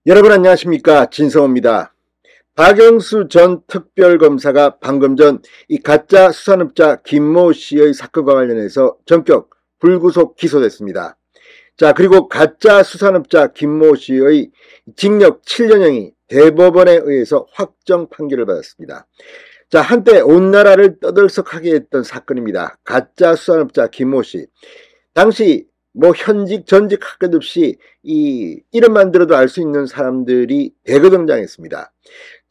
여러분 안녕하십니까, 진성호입니다. 박영수 전 특별검사가 방금 전 이 가짜 수산업자 김모 씨의 사건과 관련해서 전격 불구속 기소됐습니다. 자, 그리고 가짜 수산업자 김모 씨의 징역 7년형이 대법원에 의해서 확정 판결을 받았습니다. 자, 한때 온 나라를 떠들썩하게 했던 사건입니다. 가짜 수산업자 김모 씨. 당시 현직 전직 할 것 없이 이 이름만 들어도 알 수 있는 사람들이 대거 등장했습니다.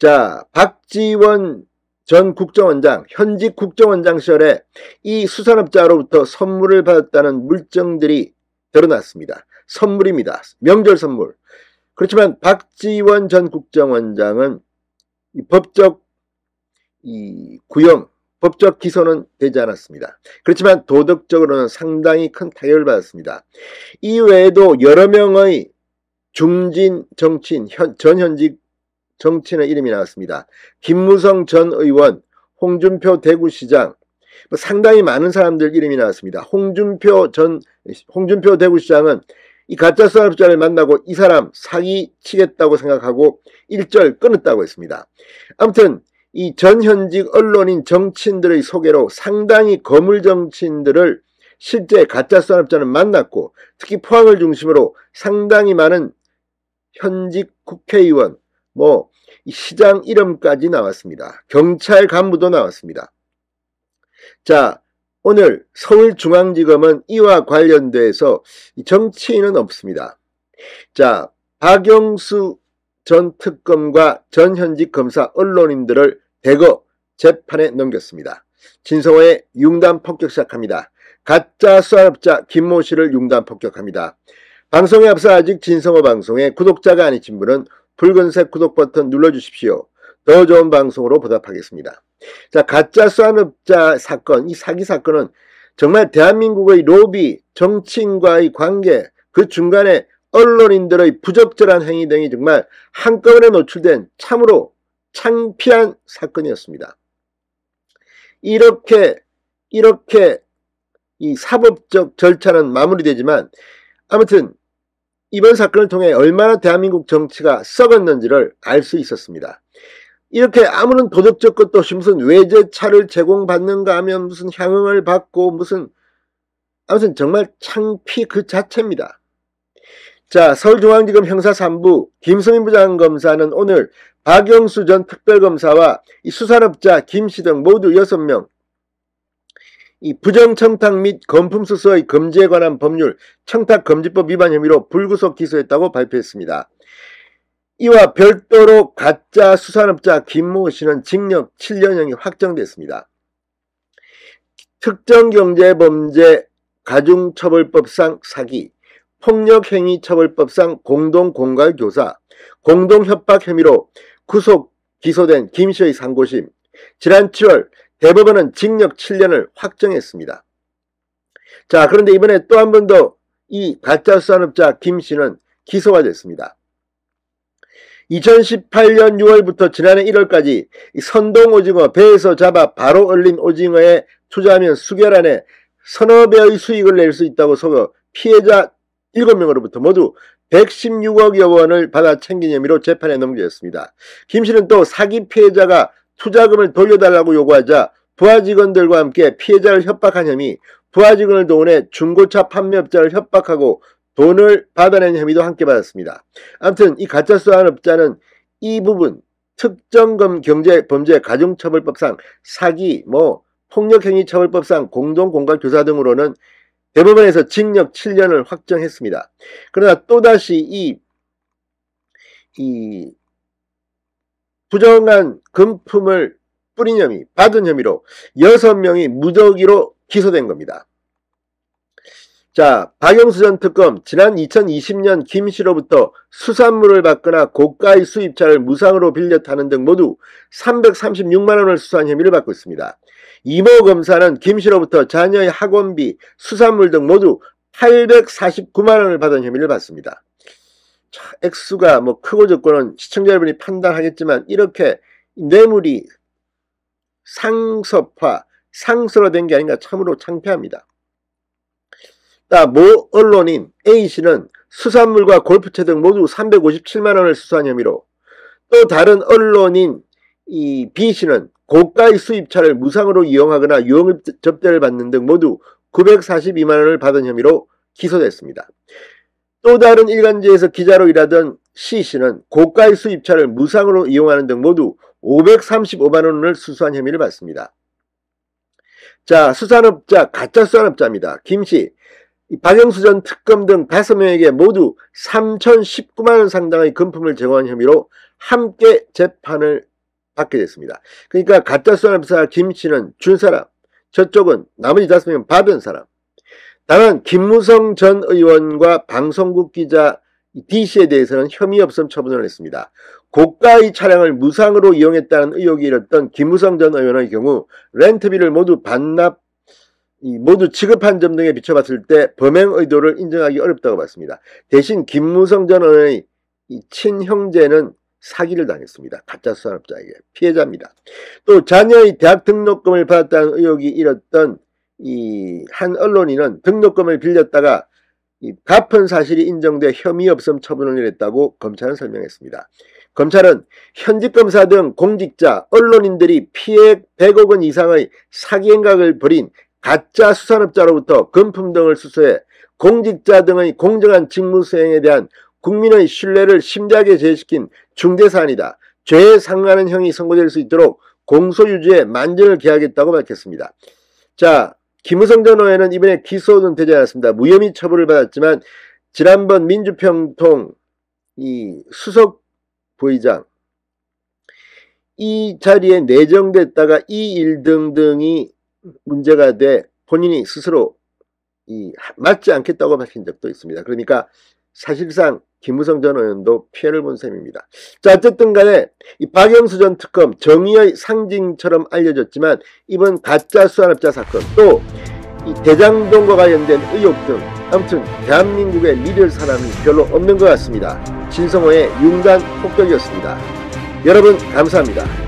자, 박지원 전 국정원장, 현직 국정원장 시절에 이 수산업자로부터 선물을 받았다는 물증들이 드러났습니다. 선물입니다. 명절 선물. 그렇지만 박지원 전 국정원장은 법적 구형, 법적 기소는 되지 않았습니다. 그렇지만 도덕적으로는 상당히 큰 타격을 받았습니다. 이외에도 여러 명의 중진 정치인, 전현직 정치인의 이름이 나왔습니다. 김무성 전 의원, 홍준표 대구시장, 상당히 많은 사람들 이름이 나왔습니다. 홍준표 대구시장은 이 가짜 수산업자를 만나고 이 사람 사기치겠다고 생각하고 일절 끊었다고 했습니다. 아무튼 이 전현직 언론인 정치인들의 소개로 상당히 거물 정치인들을 실제 가짜 수산업자는 만났고, 특히 포항을 중심으로 상당히 많은 현직 국회의원, 시장 이름까지 나왔습니다. 경찰 간부도 나왔습니다. 자, 오늘 서울중앙지검은 이와 관련돼서 정치인은 없습니다. 자, 박영수 전 특검과 전현직 검사 언론인들을 대거 재판에 넘겼습니다. 진성호의 융단 폭격 시작합니다. 가짜 수산업자 김모 씨를 융단 폭격합니다. 방송에 앞서 아직 진성호 방송에 구독자가 아니신 분은 붉은색 구독 버튼 눌러주십시오. 더 좋은 방송으로 보답하겠습니다. 자, 가짜 수산업자 사건, 이 사기 사건은 정말 대한민국의 로비, 정치인과의 관계, 그 중간에 언론인들의 부적절한 행위 등이 정말 한꺼번에 노출된 참으로 창피한 사건이었습니다. 이렇게 이 사법적 절차는 마무리되지만 아무튼 이번 사건을 통해 얼마나 대한민국 정치가 썩었는지를 알 수 있었습니다. 이렇게 아무런 도덕적 것도 없이 무슨 외제차를 제공받는가 하면 무슨 향응을 받고 아무튼 정말 창피 그 자체입니다. 자, 서울중앙지검 형사 3부 김수민 부장검사는 오늘 박영수 전 특별검사와 이 수산업자 김씨 등 모두 6명 이 부정청탁 및 건품수수의 금지에 관한 법률 청탁금지법 위반 혐의로 불구속 기소했다고 발표했습니다. 이와 별도로 가짜 수산업자 김모 씨는 징역 7년형이 확정됐습니다. 특정경제범죄 가중처벌법상 사기, 폭력행위처벌법상 공동공갈교사, 공동협박 혐의로 구속 기소된 김 씨의 상고심, 지난 7월 대법원은 징역 7년을 확정했습니다. 자, 그런데 이번에 또 한 번 더 이 가짜 수산업자 김 씨는 기소가 됐습니다. 2018년 6월부터 지난해 1월까지 선동 오징어 배에서 잡아 바로 얼린 오징어에 투자하면 수개월 안에 서너 배의 수익을 낼 수 있다고 속여 피해자 7명으로부터 모두 116억여 원을 받아 챙긴 혐의로 재판에 넘겨졌습니다. 김 씨는 또 사기 피해자가 투자금을 돌려달라고 요구하자 부하 직원들과 함께 피해자를 협박한 혐의, 부하 직원을 동원해 중고차 판매업자를 협박하고 돈을 받아낸 혐의도 함께 받았습니다. 아무튼 이 가짜 수산업자는 이 부분 특정금 경제범죄 가중처벌법상 사기, 폭력행위처벌법상 공동공갈교사 등으로는 대법원에서 징역 7년을 확정했습니다. 그러나 또다시 이 부정한 금품을 뿌린 혐의, 받은 혐의로 6명이 무더기로 기소된 겁니다. 자, 박영수 전 특검 지난 2020년 김 씨로부터 수산물을 받거나 고가의 수입차를 무상으로 빌려 타는 등 모두 336만 원을 수수한 혐의를 받고 있습니다. 이모 검사는 김 씨로부터 자녀의 학원비, 수산물 등 모두 849만 원을 받은 혐의를 받습니다. 자, 액수가 크고 적고는 시청자 여러분이 판단하겠지만 이렇게 뇌물이 상습화된 게 아닌가 참으로 창피합니다. 모 언론인 A씨는 수산물과 골프채 등 모두 357만 원을 수수한 혐의로, 또 다른 언론인 이 B씨는 고가의 수입차를 무상으로 이용하거나 유흥 접대를 받는 등 모두 942만 원을 받은 혐의로 기소됐습니다. 또 다른 일간지에서 기자로 일하던 C씨는 고가의 수입차를 무상으로 이용하는 등 모두 535만 원을 수수한 혐의를 받습니다. 자, 수산업자, 가짜 수산업자입니다. 김씨, 박영수 전 특검 등 5명에게 모두 3,019만 원 상당의 금품을 제공한 혐의로 함께 재판을 받게 됐습니다. 그러니까 가짜 수산업자 김씨는 준 사람, 저쪽은 나머지 5명은 받은 사람. 다만 김무성 전 의원과 방송국 기자 D씨에 대해서는 혐의 없음 처분을 했습니다. 고가의 차량을 무상으로 이용했다는 의혹이 일었던 김무성 전 의원의 경우 렌트비를 모두 지급한 점 등에 비춰봤을 때 범행 의도를 인정하기 어렵다고 봤습니다. 대신 김무성 전 의원의 친형제는 사기를 당했습니다. 가짜 수산업자에게 피해자입니다. 또 자녀의 대학 등록금을 받았다는 의혹이 일었던 이 한 언론인은 등록금을 빌렸다가 갚은 사실이 인정돼 혐의 없음 처분을 내렸다고 검찰은 설명했습니다. 검찰은 현직 검사 등 공직자, 언론인들이 피해 100억 원 이상의 사기 행각을 벌인 가짜 수산업자로부터 금품 등을 수수해 공직자 등의 공정한 직무 수행에 대한 국민의 신뢰를 심대하게 제시킨 중대사안이다. 죄에 상응하는 형이 선고될 수 있도록 공소유지에 만전을 기하겠다고 밝혔습니다. 자, 김무성 전 의원은 이번에 기소는 되지 않았습니다. 무혐의 처벌을 받았지만 지난번 민주평통 이 수석 부의장 이 자리에 내정됐다가 이 일 등등이 문제가 돼 본인이 스스로 맞지 않겠다고 밝힌 적도 있습니다. 그러니까 사실상 김무성 전 의원도 피해를 본 셈입니다. 자, 어쨌든 간에 이 박영수 전 특검 정의의 상징처럼 알려졌지만 이번 가짜 수산업자 사건 또 이 대장동과 관련된 의혹 등 아무튼 대한민국에 믿을 사람이 별로 없는 것 같습니다. 진성호의 융단 폭격이었습니다. 여러분 감사합니다.